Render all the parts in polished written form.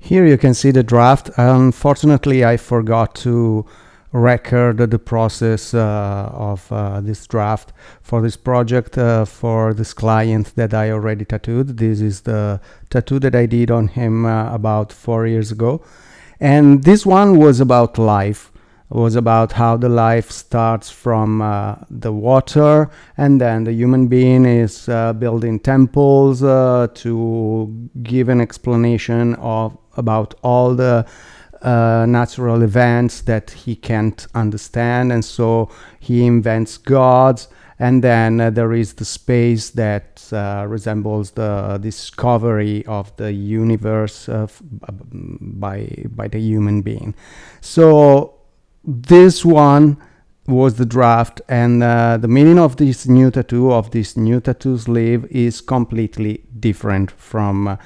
Here you can see the draft. Unfortunately, I forgot to record the process of this draft for this project for this client that I already tattooed. This is the tattoo that I did on him about 4 years ago. And this one was about life. It was about how the life starts from the water, and then the human being is building temples to give an explanation of about all the natural events that he can't understand, and so he invents gods. And then there is the space that resembles the discovery of the universe by the human being. So this one was the draft, and the meaning of this new tattoo sleeve is completely different from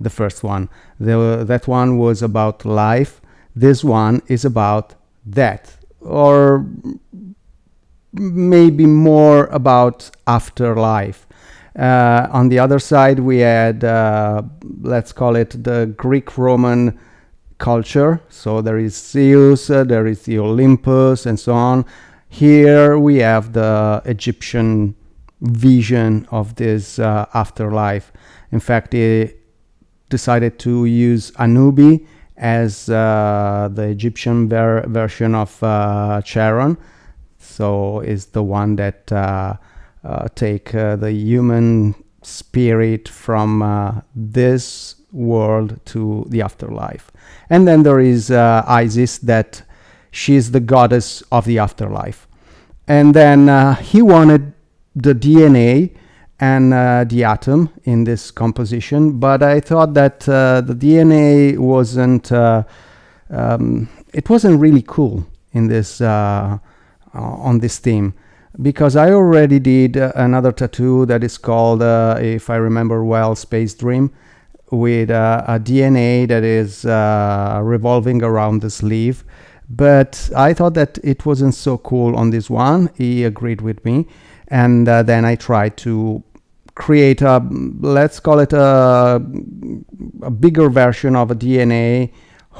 the first one. That one was about life. This one is about death, or maybe more about afterlife. On the other side, we had, let's call it the Greek-Roman culture. So there is Zeus, there is the Olympus, and so on. Here we have the Egyptian vision of this afterlife. In fact, he decided to use Anubi as the Egyptian version of Charon. So is the one that take the human spirit from this world to the afterlife. And then there is Isis, that she's the goddess of the afterlife. And then he wanted the DNA and the atom in this composition, but I thought that the DNA wasn't it wasn't really cool in this on this theme, because I already did another tattoo that is called, if I remember well, Space Dream, with a DNA that is revolving around the sleeve. But I thought that it wasn't so cool on this one. He agreed with me, and then I tried to create a, let's call it a bigger version of a DNA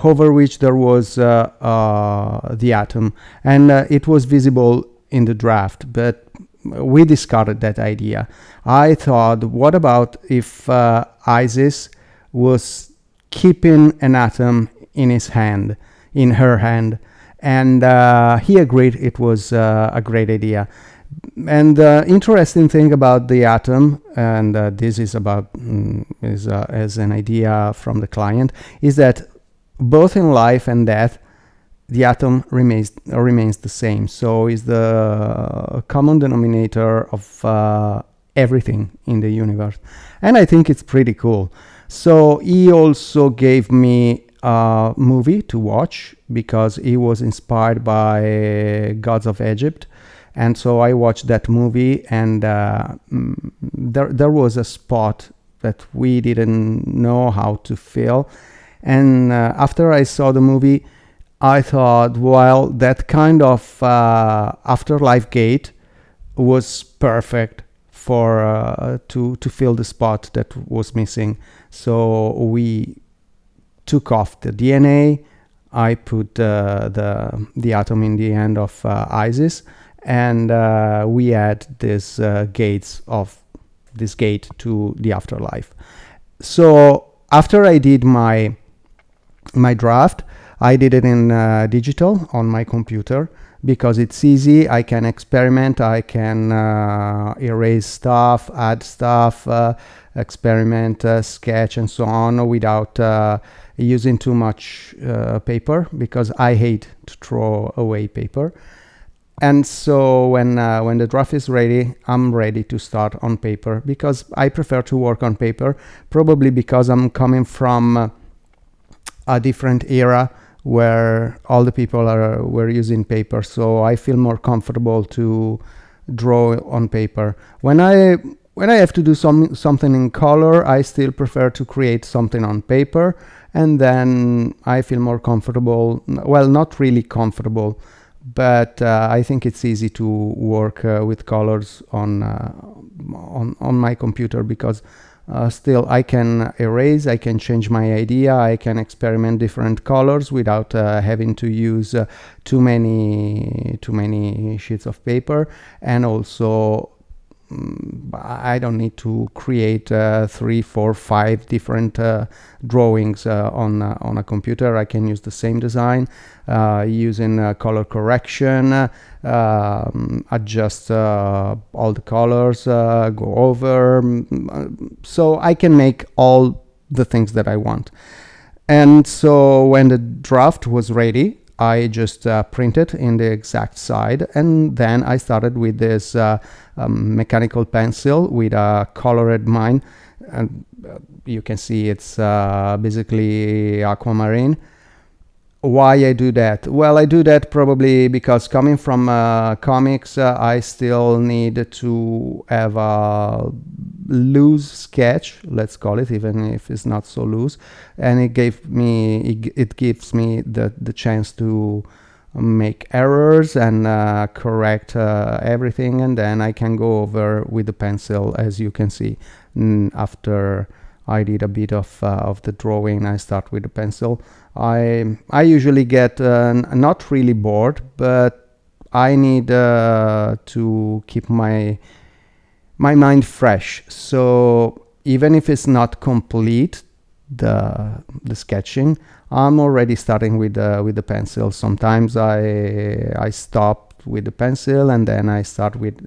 over which there was the atom, and it was visible in the draft, but we discarded that idea. I thought, what about if Isis was keeping an atom in her hand? And he agreed it was a great idea. And the interesting thing about the atom, and this is about as an idea from the client, is that both in life and death, the atom remains the same. So is the common denominator of everything in the universe. And I think it's pretty cool. So he also gave me a movie to watch, because he was inspired by Gods of Egypt. And so I watched that movie, and there was a spot that we didn't know how to fill. And after I saw the movie, I thought, well, that kind of afterlife gate was perfect for to fill the spot that was missing. So we took off the DNA. I put the atom in the end of Isis, and we had this gate to the afterlife. So after I did my draft, I did it in digital on my computer, because it's easy. I can experiment, I can erase stuff, add stuff, experiment, sketch, and so on, without using too much paper, because I hate to throw away paper. And so when the draft is ready, I'm ready to start on paper, because I prefer to work on paper, probably because I'm coming from a different era where all the people were using paper, so I feel more comfortable to draw on paper. When I have to do something in color, I still prefer to create something on paper, and then I feel more comfortable. Well, not really comfortable, but I think it's easy to work with colors on my computer, because Still, I can erase, I can change my idea, I can experiment different colors without having to use too many sheets of paper. And also I don't need to create 3, 4, 5 different drawings on a computer. I can use the same design using color correction, adjust all the colors, go over, so I can make all the things that I want. And so when the draft was ready, I just printed in the exact side, and then I started with this mechanical pencil with a colored line, and you can see it's basically aquamarine. Why I do that? Well, I do that probably because coming from comics, I still need to have a loose sketch, let's call it, even if it's not so loose, and it gives me the chance to make errors and correct everything, and then I can go over with the pencil, as you can see. After I did a bit of the drawing, I start with the pencil. I usually get not really bored, but I need to keep my mind fresh. So even if it's not complete, the sketching, I'm already starting with the pencil. Sometimes I stop with the pencil and then I start with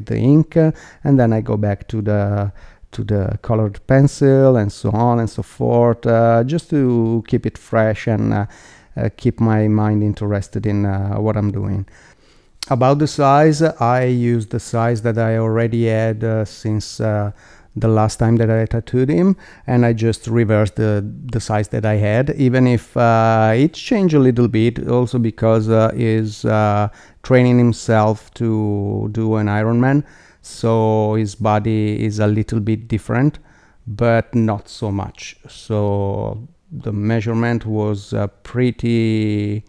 the ink, and then I go back to the colored pencil, and so on and so forth, just to keep it fresh and keep my mind interested in what I'm doing. About the size, I use the size that I already had since the last time that I tattooed him, and I just reversed the size that I had, even if it changed a little bit, also because he's training himself to do an Ironman. So his body is a little bit different, but not so much. So the measurement was pretty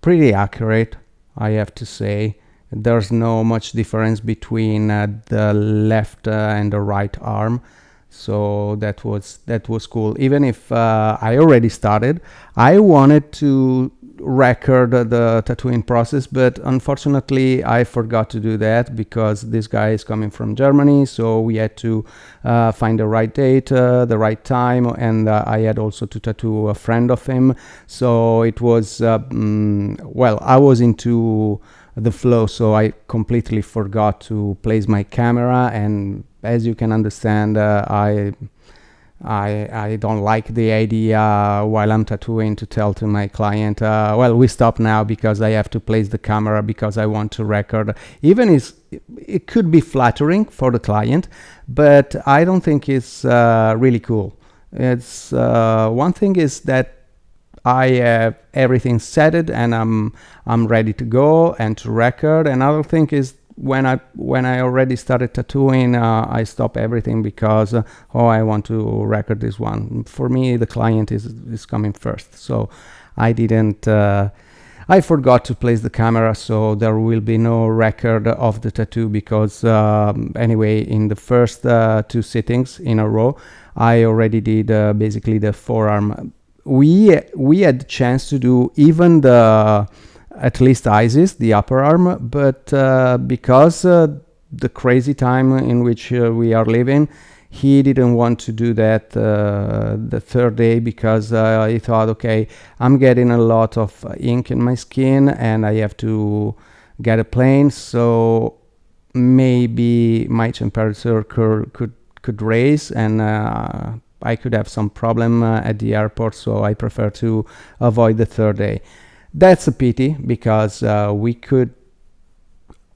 accurate, I have to say. There's no much difference between the left and the right arm. So that was cool. Even if I already started, I wanted to record the tattooing process, but unfortunately I forgot to do that because this guy is coming from Germany, so we had to find the right date, the right time, and I had also to tattoo a friend of him. So it was well, I was into the flow, so I completely forgot to place my camera, and as you can understand, I don't like the idea while I'm tattooing to tell to my client, well, we stop now because I have to place the camera because I want to record. Even it could be flattering for the client, but I don't think it's really cool. It's one thing is that I have everything set and I'm ready to go and to record. Another thing is when I already started tattooing, I stop everything because I want to record this one. For me, the client is coming first, so I didn't. I forgot to place the camera, so there will be no record of the tattoo because anyway, in the first 2 sittings in a row, I already did basically the forearm. We had the chance to do even at least ISIS, the upper arm, but because the crazy time in which we are living, he didn't want to do that the 3rd day because he thought, okay, I'm getting a lot of ink in my skin and I have to get a plane, so maybe my temperature could raise and I could have some problem at the airport, so I prefer to avoid the 3rd day. That's a pity because we could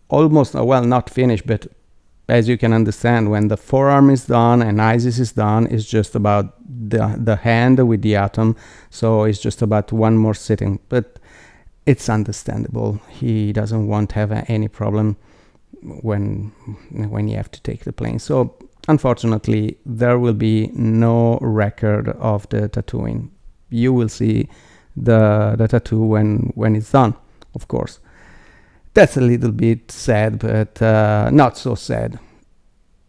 almost, well, not finish, but as you can understand, when the forearm is done and ISIS is done, it's just about the hand with the atom, so it's just about one more sitting. But it's understandable. He doesn't want to have any problem when you have to take the plane. So unfortunately, there will be no record of the tattooing. You will see the tattoo when it's done, of course. That's a little bit sad, but not so sad.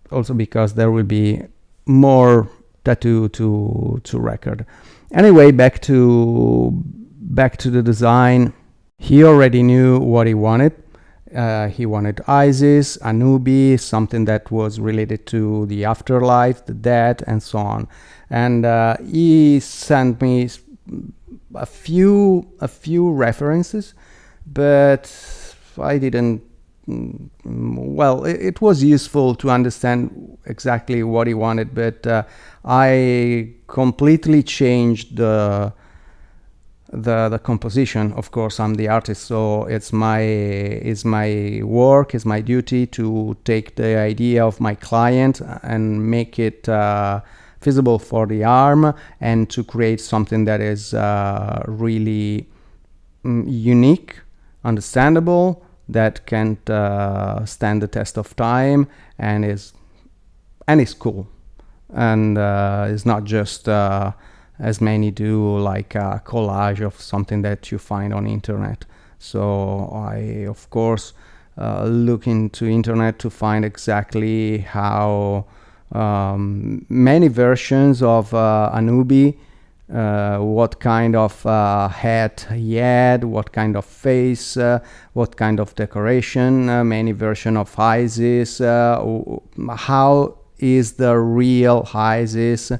Also because there will be more tattoo to record. Anyway, back to the design. He already knew what he wanted. He wanted Isis, Anubi, something that was related to the afterlife, the dead, and so on. And he sent me a few references, but I didn't. Well, it was useful to understand exactly what he wanted, but I completely changed the composition. Of course, I'm the artist, so it's my work, it's my duty to take the idea of my client and make it feasible for the arm, and to create something that is really unique, understandable, that can stand the test of time, and is cool, and is not just as many do, like a collage of something that you find on internet. So I, of course, look into internet to find exactly how many versions of Anubi, what kind of hat he had, what kind of face, what kind of decoration, many version of Isis, how is the real Isis.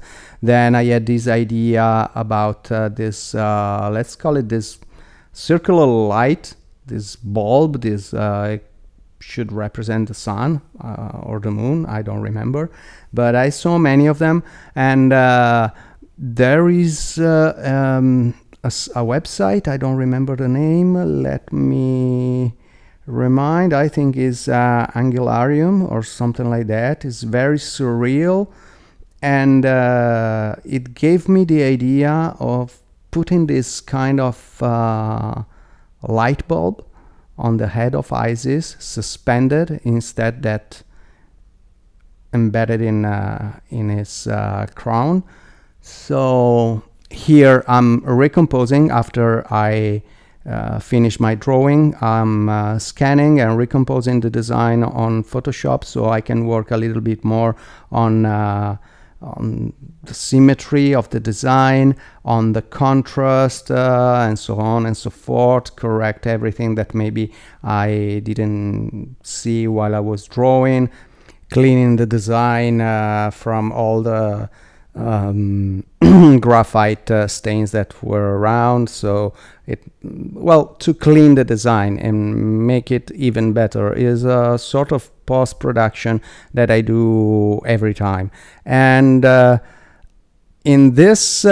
Then I had this idea about this, let's call it this circular light, this bulb, this should represent the sun or the moon, I don't remember, but I saw many of them. And there is a website, I don't remember the name, let me remind, I think is Angularium or something like that. It's very surreal, and it gave me the idea of putting this kind of light bulb on the head of Isis, suspended instead that embedded in his crown. So here I'm recomposing after I finish my drawing. I'm scanning and recomposing the design on Photoshop, so I can work a little bit more on the symmetry of the design, on the contrast, and so on and so forth. Correct everything that maybe I didn't see while I was drawing. Cleaning the design from all the graphite stains that were around, so to clean the design and make it even better is a sort of post-production that I do every time. And in this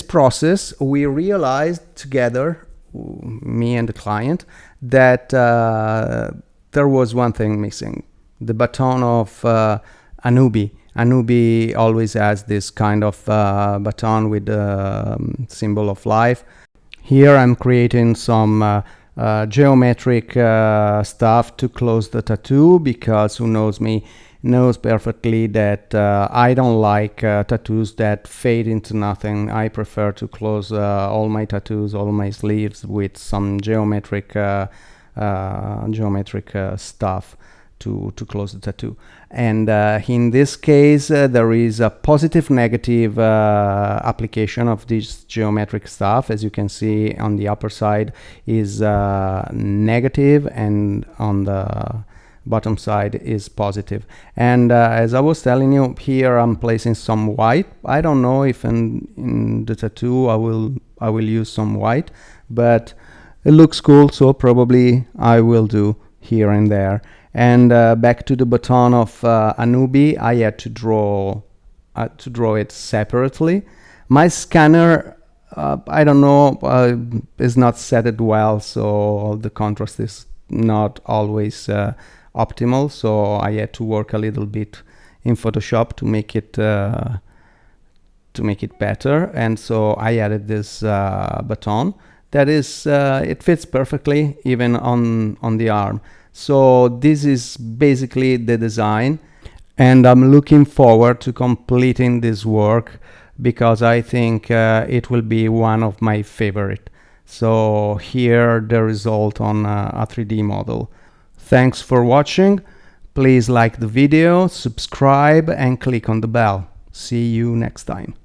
process, we realized together, me and the client, that there was one thing missing: the baton of Anubi. Anubi always has this kind of baton with the symbol of life. Here I'm creating some geometric stuff to close the tattoo, because who knows me knows perfectly that I don't like tattoos that fade into nothing. I prefer to close all my tattoos, all my sleeves, with some geometric stuff to close the tattoo. And in this case, there is a positive negative application of this geometric stuff. As you can see, on the upper side is negative, and on the bottom side is positive. And as I was telling you, here I'm placing some white. I don't know if in the tattoo I will use some white, but it looks cool, so probably I will do here and there. And back to the baton of Anubi, I had to draw it separately. My scanner, I don't know, is not set it well, so the contrast is not always optimal. So I had to work a little bit in Photoshop to make it better. And so I added this baton that is it fits perfectly even on the arm. So this is basically the design, and I'm looking forward to completing this work, because I think it will be one of my favorite. So here the result on a 3D model. Thanks for watching. Please like the video, subscribe, and click on the bell. See you next time.